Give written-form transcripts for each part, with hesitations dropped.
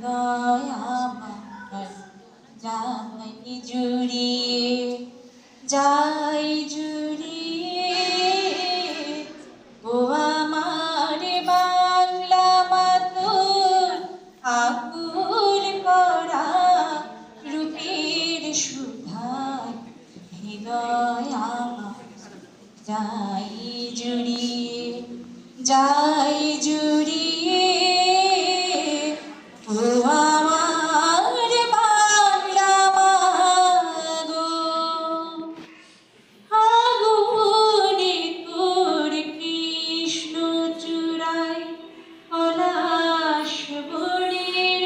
হৃদয় আমার যাই জুড়িয়ে, যাই জুড়িয়ে। ও আমার বাংলা মাতৃ আকুল করা রূপের সুধায় হৃদয় আমার যাই জুড়িয়ে, যাই জুড়িয়ে। ও আমার বাংলা মাগো, আগুনে তোর কৃষ্ণ চূড়ায় পলাশ বনের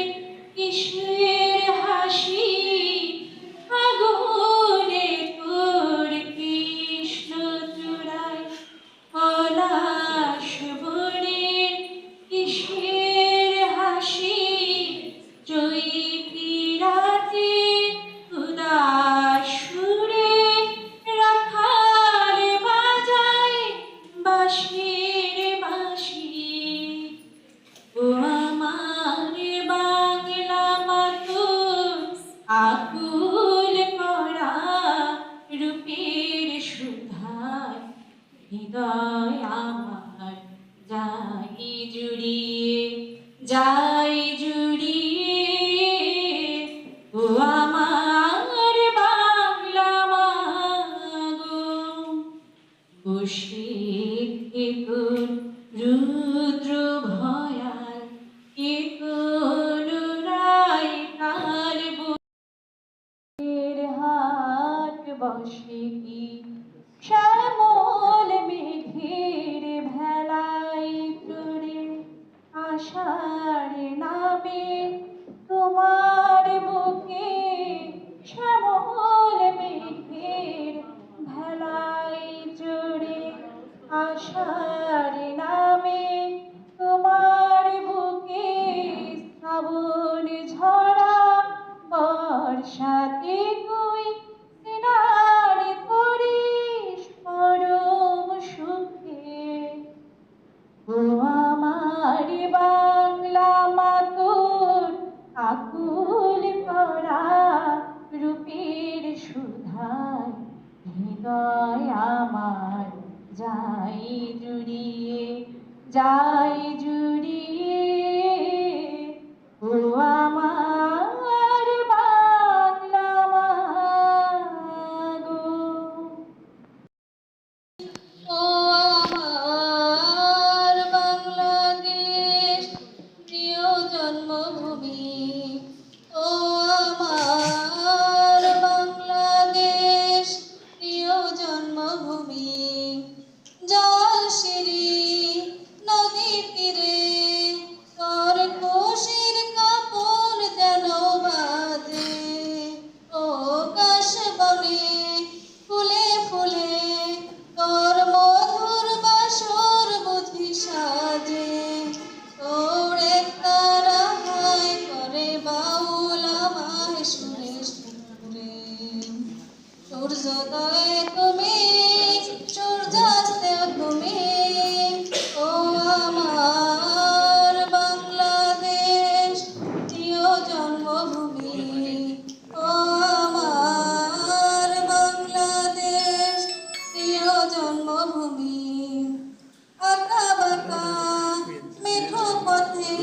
কৃষ্ণের হাসি। আগুনে তোর কৃষ্ণ চূড়ায় পলাশ বনের কৃষ্ণের হাসি। চৈতি রাতে উদাস সুরে রাখাল বাজায় বাঁশির বাঁশি। ও আমার বাংলা মাতৃ আকুল করা রূপের সুধায় হৃদয় আমার যাই জুড়িয়ে, যাই জুড়িয়ে। ও আমার বাংলা মাগো, বসে তোর রুদ্র ভয়াল কোন রায় কাল হাট বসে কি শ্যামল মেঘের ভেলায় তোরে। আষাঢ় নামে তোমার বুকে শ্যামল মেঘের ভেলায় চড়ে। আষাঢ় নামে তোমার বুকে শ্রাবণ ঝরা বর্ষাতে তুই স্নান করিস পরম সুখে। ও আমার বাংলা মাতৃ আকুল করা রূপের সুধায় হৃদয় আমার যাই জুড়িয়ে, যাই জুড়িয়ে। ও আমার বাংলা মাগো, ও আমার বাংলাদেশ প্রিয় জন্মভূমি। ও আমার বাংলাদেশ প্রিয় জন্মভূমি। জলশিরি নদীর তীরে তোর কোষের কাপড় যেন বাঁধে। ও কাশবনে ফুলে ফুলে তোর মধুর বাসর বুঝি সাজে। তোর তারা হায় করে বাউল আমায় সুরে সুরে। সূর্যোদয়ে তুমি সূর্যাস্তে তুমি। ও আমার বাংলাদেশ প্রিয় জন্মভূমি। ও আমার বাংলাদেশ প্রিয় জন্মভূমি। আঁকা বাঁকা মেঠো পথে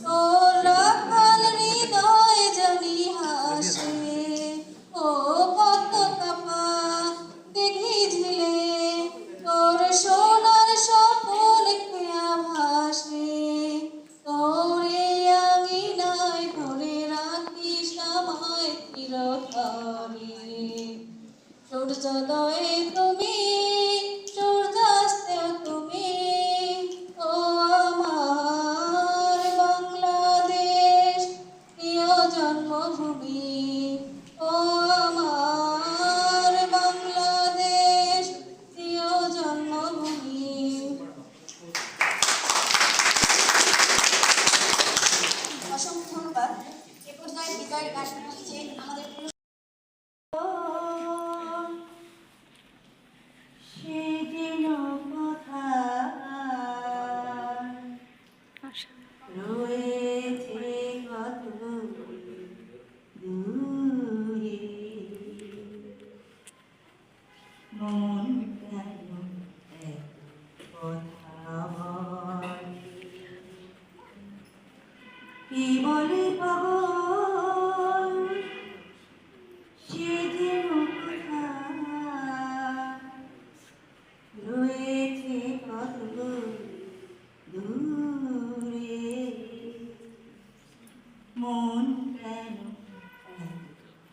তোর রাখাল হৃদয় জানি হাসে। ও কত কাপা দেখি ঝিলে তোর সোনার স্বপন খেয়া ভাসে। তোর এই আঙিনায় ধরে রাখিস আমায় চিরতরে। সূর্যোদয়ে তুমি সূর্যাস্তে তুমি। ও আমার বাংলাদেশ প্রিয় জন্মভূমি। ও আমার বাংলাদেশ প্রিয় জন্মভূমি। অসংখ্য ধন্যবাদ। এ পর্যায়ে বিদায়ের গান আমাদের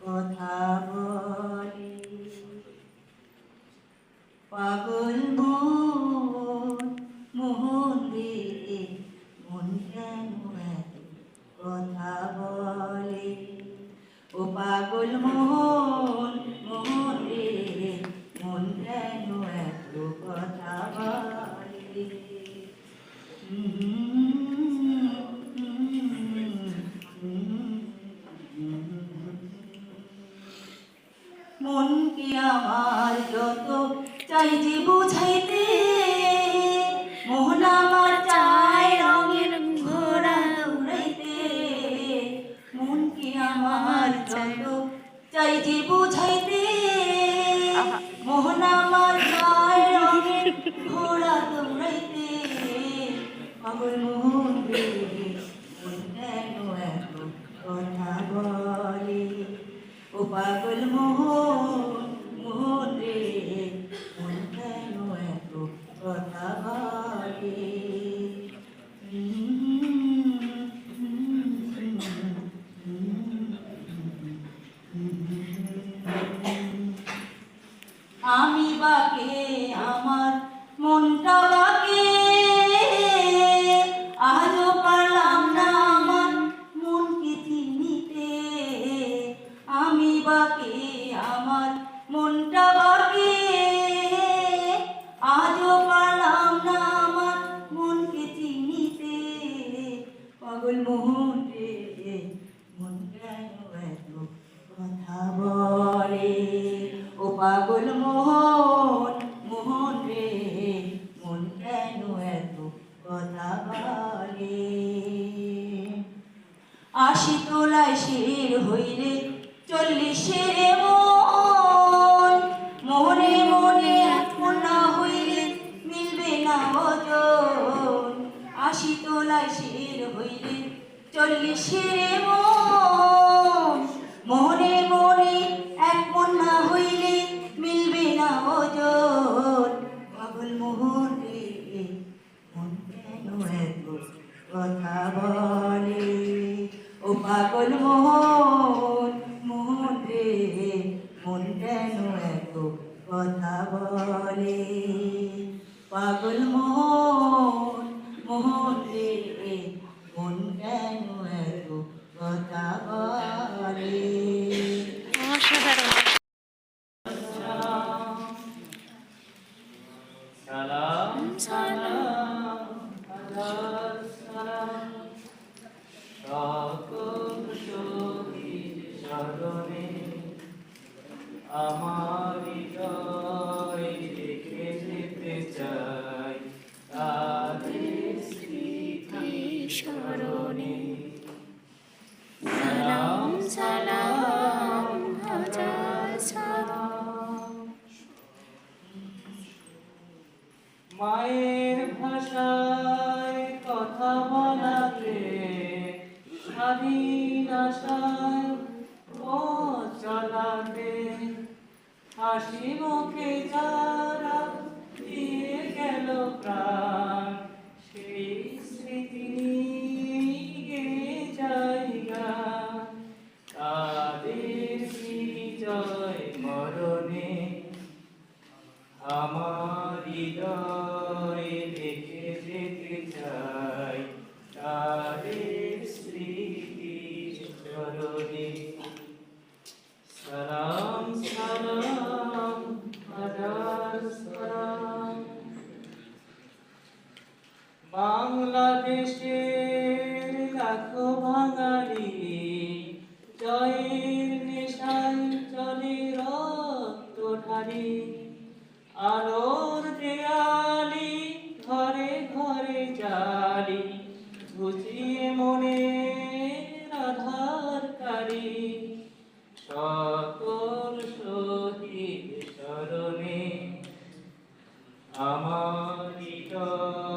কথা বলে। পাগল মন মোহন রে, মন কেন এত কথা বলে? ও পাগল মোহন মোহন রে, মন কেন এত কথা বলে? মন কি আমার যত চাই যে বুঝাইতে, মোহন আমার চায় রঙের ঘোড়া দৌড়াইতে। মন কি আমার যত চাই যে বুঝাইতে, মোহন আমার চায় রঙের ঘোড়া দৌড়াইতে। পাগল মোহন রে, মন কেন এত কথা বলে? ও পাগল মোহন মোহন রে, মন কেন এত কথা বলে? আমি বাকে আমার মনটা বাকে, আজও পারলাম না আমার মনকে চিনিতে। আমি বাকে আমার মনটা বাকে, আজও পারলাম না আমার মনকে চিনিতে। পাগল মোহন রে, মন কেন এত কথা বলে? ও পাগল মোহন মোহন রে, মন কেন এত কথা বলে? ৮০ তোলায় শির হইলে ৪০-এর মন, মনে মনে এখন না হইলে মিলবে না ওজন। ৮০ তোলায় শির হইলে ৪০-এর মন, মনে মনে এখন না হইলে মিলবে না ওজন। পাগল মোহন রে, মন কেন এত কথা বলে? ও পাগল মোহন মোহন রে, মন কেন এত কথা বলে? পাগল মোহন মোহন রে, মন কেন এত কথা বলে? সালাম সালাম হাজার সালাম, সকল শহীদ স্মরণে আমার হৃদয় রেখে যেতে চাই তাদের স্মৃতি স্মরণে। সালাম সালাম হাজার সালাম। মায়ের ভাষায় কথা বলাতে স্বাধীন আশায় ও চলাতে, হাসি মুখে যারা দিয়ে গেল প্রাণ, সেই স্মৃতি নিয়ে জায়গা তাদের বিজয় মরণে। আমার হৃদয় রেখে যেতে চাই তাদের স্মৃতি স্মরণে। সালাম সালাম হাজার সালাম। বাংলাদেশের লাখো বাঙালি জয়ের নেশায় চলে রক্ত ঢালি। আলোর দেয়ালি ঘরে ঘরে জালি, বুঝিয়ে মনে আধার কারি। সকল শহীদ স্মরণে আমার হৃদয়